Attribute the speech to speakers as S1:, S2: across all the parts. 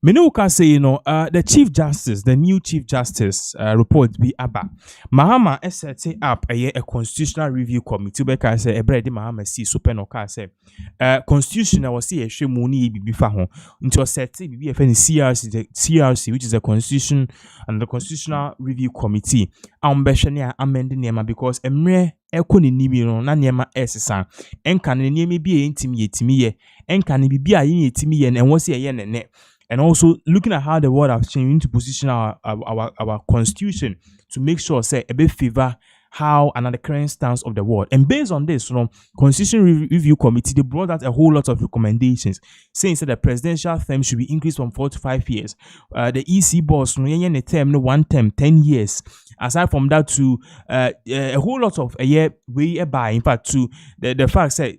S1: Menuka say, the Chief Justice, the new Chief Justice report be aba. Mahama set up a constitutional review committee. Beka say a bread Mahama see super no ka say constitution was see a shemuni be home into a set be a CRC, which is a constitution and the constitutional review committee. Ambeshania amending nema because emre ekoni nibi no na nema esesa enka ne niemi bi entimi yetimi enka ne bibi a yin yetimi ye and what's ye ne. And also looking at how the world has changed, we need to position our constitution to make sure say a bit favor how and the current stance of the world. And based on this, Constitution Review Committee, they brought out a whole lot of recommendations, saying that the presidential term should be increased from 4 to 5 years. The EC boss, the term, 1 term, 10 years. Aside from that, to a whole lot of a year way by, in fact, to the fact that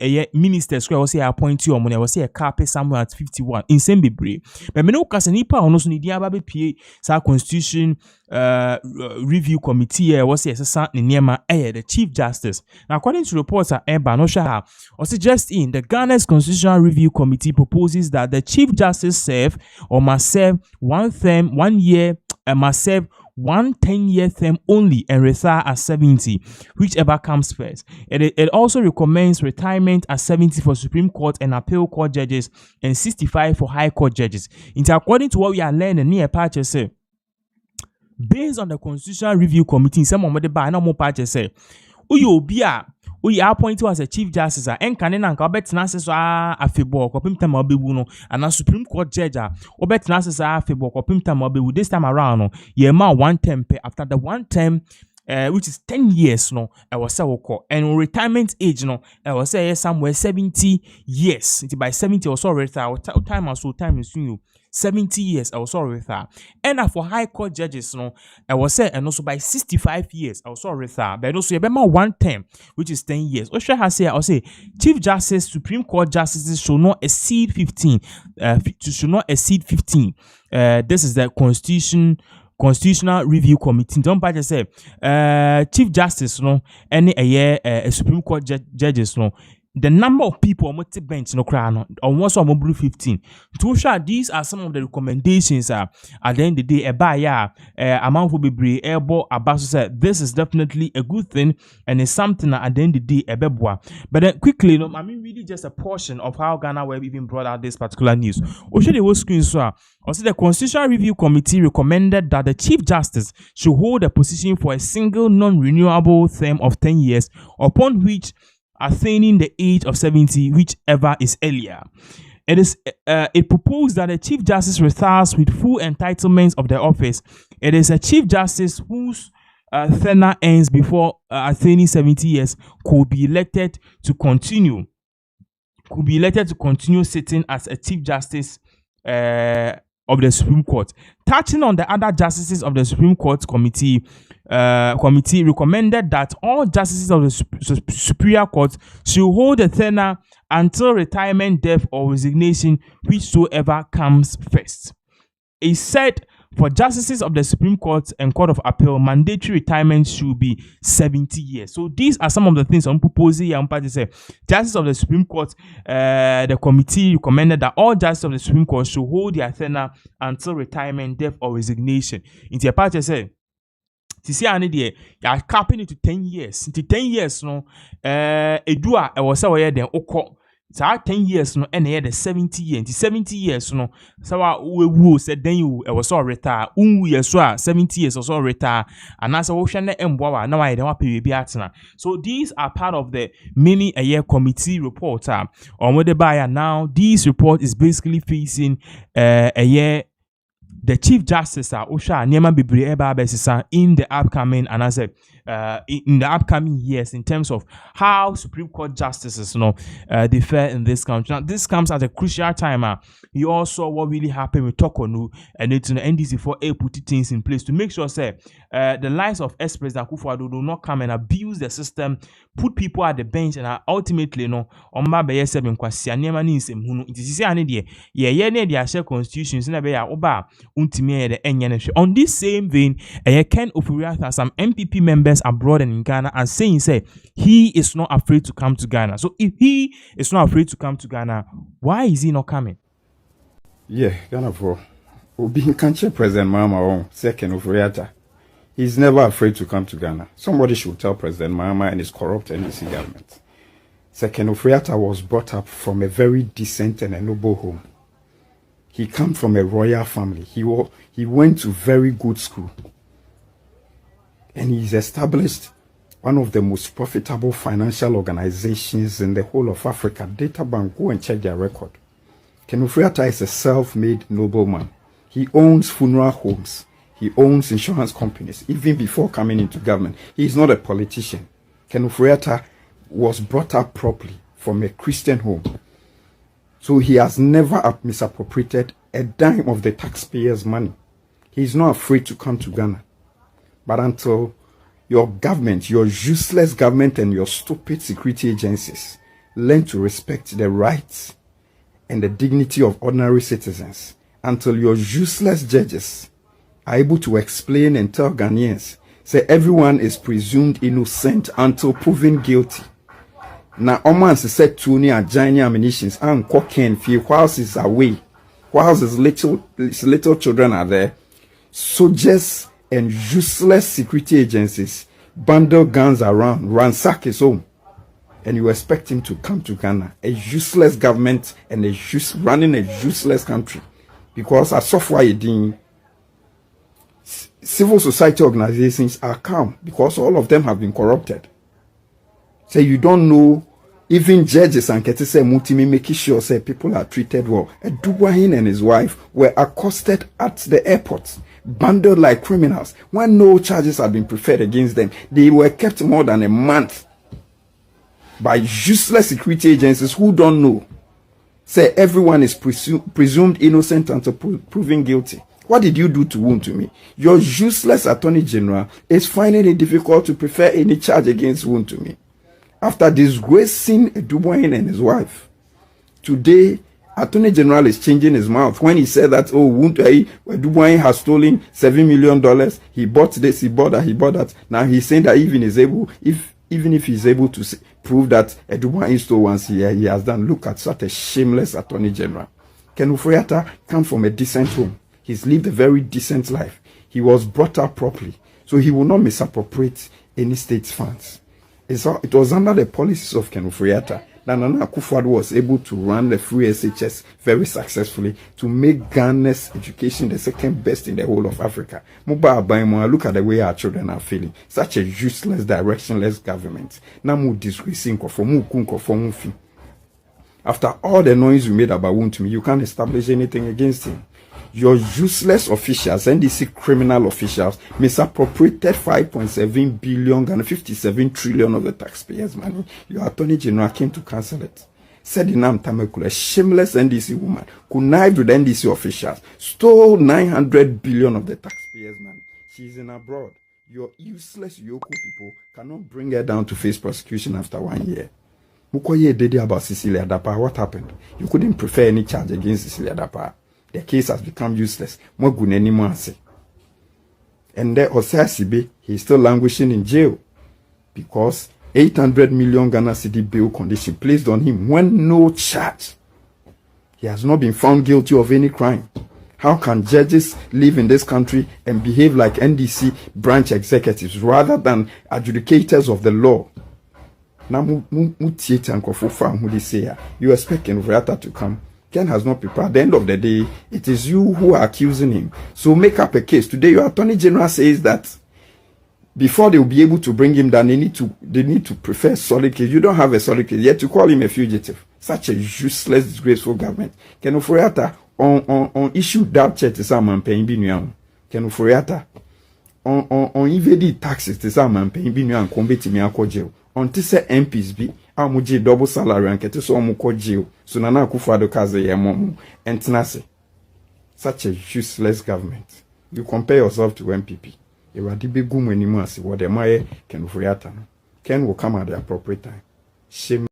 S1: a year ministers will say appoint you or money, I will say a carpet somewhere at 51 in Sembibri. But me no kasa nipa ono so ni dia ba be pie sa Constitution Review Committee was say the Chief Justice. Now, according to reports at Eba Nosha, also just in the Ghana's Constitutional Review Committee proposes that the Chief Justice serve or must serve 1 term, 1 year, and must serve 1 10-year term only and retire at 70, whichever comes first. It also recommends retirement at 70 for Supreme Court and Appeal Court judges and 65 for High Court judges. According to what we are learning near patches, based on the Constitutional Review Committee, some of the by no more patches say, we are appointed as a Chief Justice and Canada and Albert Nasses are a fibor or Pimta Mobibuno and a Supreme Court judge or Bet Nasses are a fibor or Pimta Mobibu this time around. Ye ma 1 term pay after the 1 term. Which is 10 years, I was so and retirement age, I was say somewhere 70 years. By 70 or so retire. Time or so time is you 70 years. I was so retire. And for High Court judges, I was say and also by 65 years, I was so retire. But also you remember 1 term, which is 10 years. Osha has say, I'll say Chief Justice, Supreme Court justices should not exceed 15. Should not exceed 15. This is the Constitutional Review Committee. Don't buy say Chief Justice any a Supreme Court judges the number of people on the bench crown on one some blue 15 to show these are some of the recommendations at the end of the day amount will be able about to say this is definitely a good thing and it's something at the end of the day but then quickly I mean really just a portion of how Ghana Web even brought out this particular news. Also the Constitutional Review Committee recommended that the Chief Justice should hold a position for a single non-renewable term of 10 years upon which attaining the age of 70, whichever is earlier. It proposed that the Chief Justice retires with full entitlements of the office. It is a Chief Justice whose tenure ends before attaining 70 years could be elected to continue sitting as a Chief Justice of the Supreme Court. Touching on the other justices of the Supreme Court committee recommended that all justices of the Superior Court should hold a tenure until retirement, death, or resignation, whichsoever comes first. It said for justices of the Supreme Court and Court of Appeal, mandatory retirement should be 70 years. So these are some of the things I'm proposing here. Justices of the Supreme Court, the committee recommended that all justices of the Supreme Court should hold their tenure until retirement, death, or resignation. In the party say, to see any day, you are capping it to 10 years. Into 10 years, edua I was aware then oko. So 10 years and the 70 years. Into 70 years, so we said then you was all retire. Years 70 years or so retire. And as a ocean embowa now I don't pay biatna. So these are part of the mini a year committee report. On what they buy now, this report is basically facing a year. The Chief Justice Osha Nyema Bibri Eba Besisa in the upcoming and as in the upcoming years in terms of how Supreme Court justices they fare in this country. Now this comes at a crucial time. You all saw what really happened with Tokonu and it's the NDC4A put things in place to make sure the lives of ex-President Akufo-Addo do not come and abuse the system, put people at the bench and ultimately omba beye sebe nkwasi nyema ni nsem hunu nti sisi ane de ye ne de ahye constitutions na be ya oba untimi de enye ne hwe. On this same vein Ken Ofuriatta, some MPP members abroad and in Ghana are saying he is not afraid to come to Ghana. So if he is not afraid to come to Ghana, why is he not coming?
S2: Yeah, Ghana for Obi can't President Mahama on second of Riata. He's never afraid to come to Ghana. Somebody should tell President Mahama and his corrupt NDC government. Second of Riata was brought up from a very decent and a noble home. He came from a royal family. He went to very good school. And he's established one of the most profitable financial organizations in the whole of Africa. Data Bank, go and check their record. Kenufriata is a self-made nobleman. He owns funeral homes. He owns insurance companies. Even before coming into government, he is not a politician. Kenufriata was brought up properly from a Christian home. So he has never misappropriated a dime of the taxpayers' money. He is not afraid to come to Ghana. But until your government, your useless government and your stupid security agencies learn to respect the rights and the dignity of ordinary citizens, until your useless judges are able to explain and tell Ghanaians, say everyone is presumed innocent until proven guilty. Now, Oman said to near giant ammunitions and cocaine few whilst is away, whilst his little children are there. Soldiers and useless security agencies bundle guns around, ransack his home. And you expect him to come to Ghana, a useless government and running a useless country. Because as software doing, civil society organizations are calm because all of them have been corrupted. So you don't know, even judges and Ketese Mutimi making sure say people are treated well. Dubois and his wife were accosted at the airport, bundled like criminals. When no charges had been preferred against them, they were kept more than a month by useless security agencies who don't know. Say everyone is presumed innocent until proven guilty. What did you do to Wontumi? Your useless Attorney General is finding it difficult to prefer any charge against Wontumi. After disgracing Dubois and his wife, today Attorney General is changing his mouth when he said that Dubois has stolen $7 million. He bought this, he bought that, he bought that. Now he's saying that even if he's able to prove that Dubois stole once he has done. Look at such a shameless Attorney General. Kenufriata comes from a decent home. He's lived a very decent life. He was brought up properly, so he will not misappropriate any state's funds. It was under the policies of Kenufriata that Nana Akufo-Addo was able to run the free SHS very successfully to make Ghana's education the second best in the whole of Africa. Look at the way our children are feeling. Such a useless, directionless government. After all the noise you made about Wontumi, you can't establish anything against him. Your useless officials, NDC criminal officials, misappropriated 5.7 billion and 57 trillion of the taxpayers' money. Your Attorney General came to cancel it. Said Inam Tamekula, a shameless NDC woman, connived with NDC officials, stole 900 billion of the taxpayers' money. She's in abroad. Your useless Yoko people cannot bring her down to face prosecution after 1 year. Mukoye Dedi about Cecilia Dapa, what happened? You couldn't prefer any charge against Cecilia Dapa. The case has become useless. And there Osasibe, he's still languishing in jail because 800 million Ghana cedi bail condition placed on him when no charge. He has not been found guilty of any crime. How can judges live in this country and behave like NDC branch executives rather than adjudicators of the law? Now, you expect Kenufriata to come. Ken has not prepared. At the end of the day, it is you who are accusing him. So make up a case. Today, your Attorney General says that before they will be able to bring him down, they need to prefer a solid case. You don't have a solid case, yet to call him a fugitive. Such a useless, disgraceful government. Kenufriata on issue that check to some paying binuan. Kenufriata on evade taxes to some paying binuan combat me a jail. On this MPs be amuji double salary and kete so omuko jail. So Nana Akufo-Addo kaze ye momu. And tenase. Such a useless government. You compare yourself to MPP. Eradibe gumu enimu asi wode maye Kenufriata. Ken will come at the appropriate time. Shame.